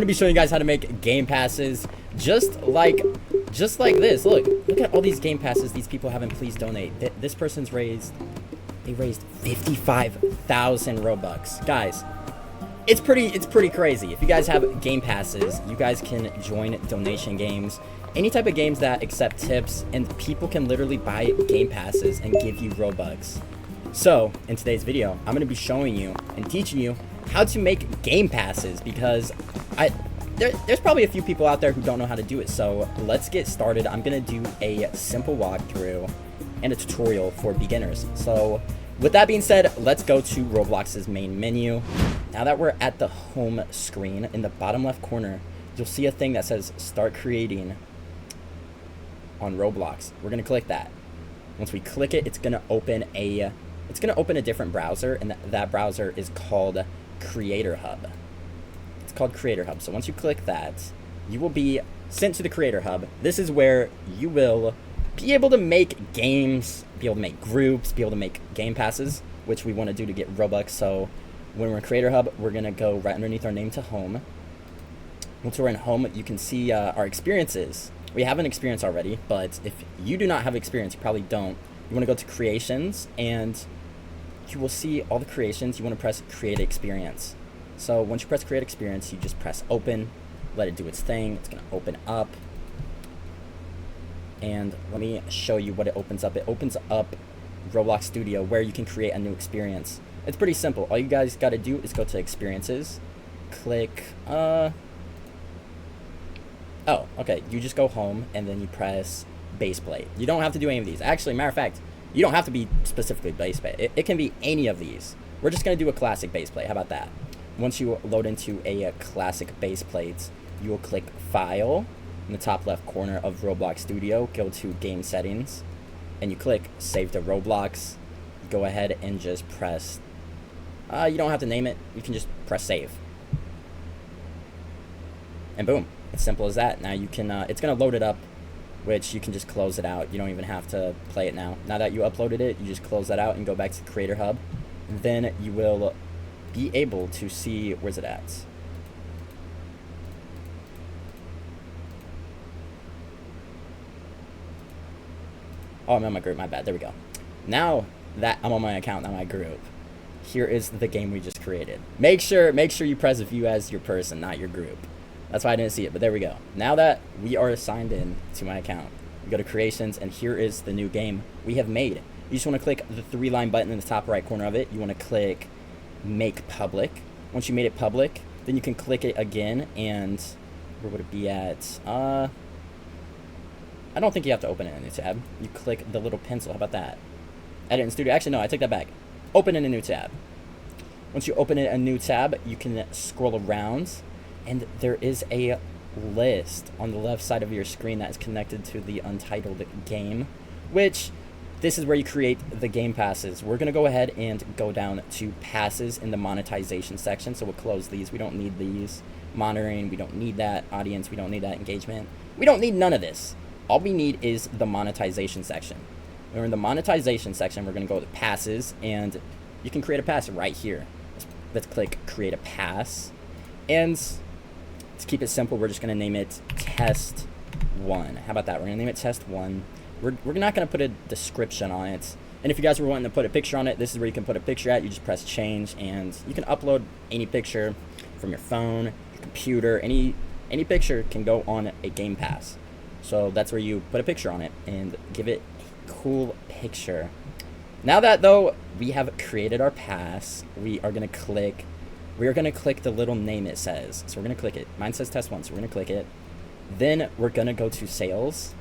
I'm gonna be showing you guys how to make game passes just like this. Look at all these game passes these people have in Please Donate. This person's raised 55,000 Robux. Guys, it's pretty crazy. If you guys have game passes, you guys can join donation games, any type of games that accept tips, and people can literally buy game passes and give you Robux. So in today's video, I'm going to be showing you and teaching you how to make game passes, because there's probably a few people out there who don't know how to do it. So let's get started. I'm going to do a simple walkthrough and a tutorial for beginners. So with that being said, let's go to Roblox's main menu. Now that we're at the home screen, in the bottom left corner, you'll see a thing that says Start Creating on Roblox. We're going to click that. Once we click it, it's going to open a different browser, and that browser is called Creator Hub. It's called Creator Hub. So once you click that, you will be sent to the Creator Hub. This is where you will be able to make games, be able to make groups, be able to make game passes, which we want to do to get Robux. So when we're in Creator Hub, we're going to go right underneath our name to home. Once we're in home, you can see our experiences. We have an experience already, but if you do not have experience, you probably don't. You want to go to creations, and you will see all the creations. You want to press create experience. So once you press create experience, you just press open, let it do its thing. It's going to open up. And let me show you what it opens up. It opens up Roblox Studio, where you can create a new experience. It's pretty simple. All you guys got to do is go to experiences, click, oh, okay, you just go home, and then you press base plate. You don't have to do any of these. Actually, matter of fact, you don't have to be specifically base plate. It can be any of these. We're just going to do a classic base plate. How about that? Once you load into a classic base plate, you will click File in the top left corner of Roblox Studio, go to Game Settings, and you click Save to Roblox. Go ahead and just press, you don't have to name it, you can just press Save. And boom, it's simple as that. Now you can, it's going to load it up, which you can just close it out. You don't even have to play it now. Now that you uploaded it, you just close that out and go back to Creator Hub. Then you will be able to see, where's it at? Oh, I'm on my group, my bad, there we go. Now that I'm on my account, not my group, here is the game we just created. Make sure you press view as your person, not your group. That's why I didn't see it, but there we go. Now that we are signed in to my account, we go to creations, and here is the new game we have made. You just want to click the 3-line button in the top right corner of it. You want to click make public. Once you made it public, then you can click it again, and where would it be at? I don't think you have to open it in a new tab. You click the little pencil. How about that? Edit in Studio. Actually, no, I take that back. Open in a new tab. Once you open it in a new tab, you can scroll around, and there is a list on the left side of your screen that is connected to the untitled game, which this is where you create the game passes. We're going to go ahead and go down to passes in the monetization section. So we'll close these. We don't need these. Monitoring, we don't need that. Audience, we don't need that. Engagement, we don't need none of this. All we need is the monetization section. When we're in the monetization section, we're going to go to passes, and you can create a pass right here. Let's click create a pass, and to keep it simple, we're just going to name it Test 1. How about that? We're going to name it Test 1. We're not going to put a description on it. And if you guys were wanting to put a picture on it, this is where you can put a picture at. You just press change, and you can upload any picture from your phone, your computer. Any picture can go on a game pass. So that's where you put a picture on it and give it a cool picture. Now that, though, we have created our pass, we are going to click the little name it says. So we're going to click it. Mine says Test 1, so we're going to click it. Then we're going to go to Sales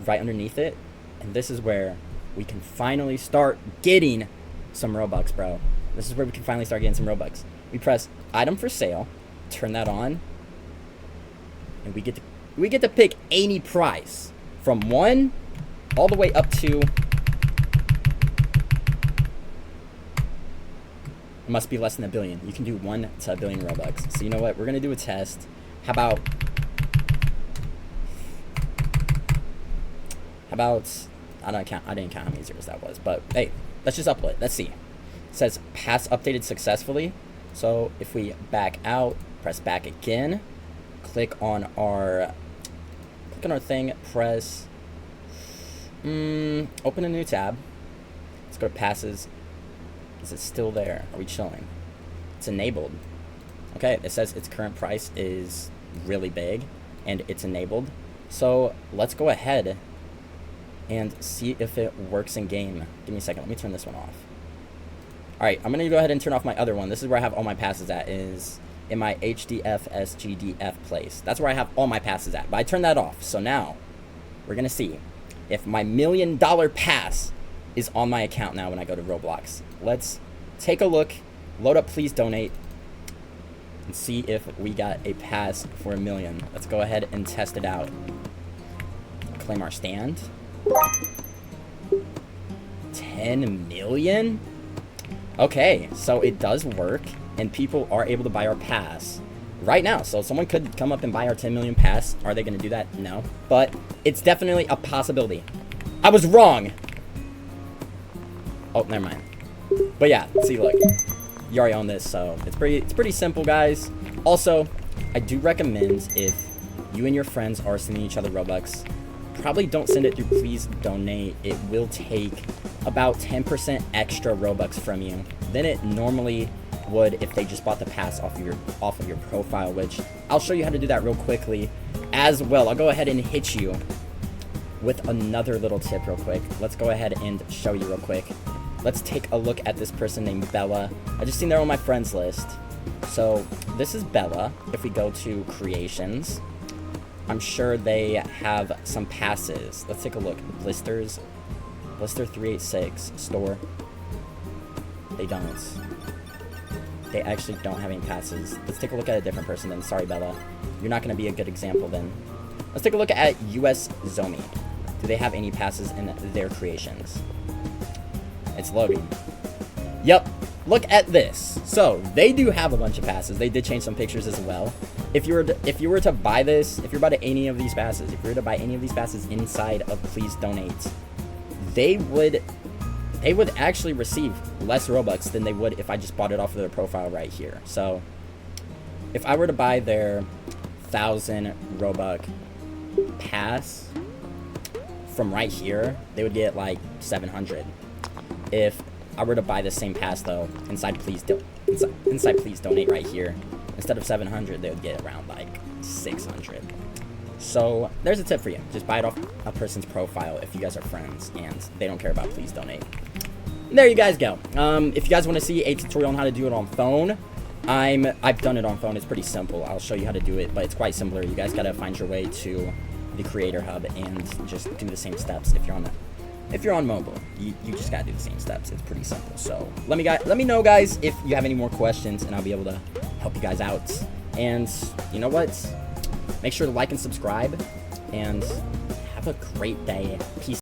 right underneath it. And this is where we can finally start getting some Robux, bro. This is where we can finally start getting some Robux. We press Item for Sale, turn that on, and we get to pick any price from 1 all the way up to, it must be less than $1 billion. You can do 1 to $1 billion Robux. So you know what? We're gonna do a test. How about I didn't count how many zeros that was, but hey, let's just upload it. Let's see. It says pass updated successfully. So if we back out, press back again, click on our thing, press, open a new tab. Let's go to passes. Is it still there? Are we chilling? It's enabled. Okay, it says its current price is really big and it's enabled. So let's go ahead and see if it works in game. Give me a second, let me turn this one off. All right, I'm gonna go ahead and turn off my other one. This is where I have all my passes at, is in my HDFSGDF place. That's where I have all my passes at, but I turned that off. So now we're gonna see if my $1 million pass is on my account now when I go to Roblox. Let's take a look, load up Please Donate, and see if we got a pass for $1 million. Let's go ahead and test it out. Claim our stand. 10 million? Okay, so it does work, and people are able to buy our pass right now. So someone could come up and buy our 10 million pass. Are they going to do that? No. But it's definitely a possibility. I was wrong. Oh, never mind. But yeah, see, look. You already own this, so it's pretty simple, guys. Also, I do recommend, if you and your friends are sending each other Robux, probably don't send it through Please Donate. It will take about 10% extra Robux from you than it normally would if they just bought the pass off of your profile, which I'll show you how to do that real quickly as well. I'll go ahead and hit you with another little tip real quick. Let's go ahead and show you real quick. Let's take a look at this person named Bella. I just seen her on my friends list. So this is Bella. If we go to creations, I'm sure they have some passes. Let's take a look. Blisters. Blister 386 store. They don't. They actually don't have any passes. Let's take a look at a different person then. Sorry, Bella. You're not going to be a good example then. Let's take a look at US Zomi. Do they have any passes in their creations? It's loading. Yep. Look at this. So they do have a bunch of passes. They did change some pictures as well. If you were to buy this, if you're about any of these passes, if you were to buy any of these passes inside of Please Donate, they would actually receive less Robux than they would if I just bought it off of their profile right here. So if I were to buy their 1,000 Robux pass from right here, they would get like 700. If I were to buy the same pass though inside Please Donate right here, instead of 700, they would get around like 600. So there's a tip for you. Just buy it off a person's profile if you guys are friends and they don't care about Please Donate. And there you guys go. If you guys want to see a tutorial on how to do it on phone, I've done it on phone. It's pretty simple. I'll show you how to do it, but it's quite similar. You guys gotta find your way to the Creator Hub and just do the same steps. If you're on mobile, you just gotta do the same steps. It's pretty simple. So let me know, guys, if you have any more questions, and I'll be able to help you guys out. And you know what? Make sure to like and subscribe, and have a great day. Peace.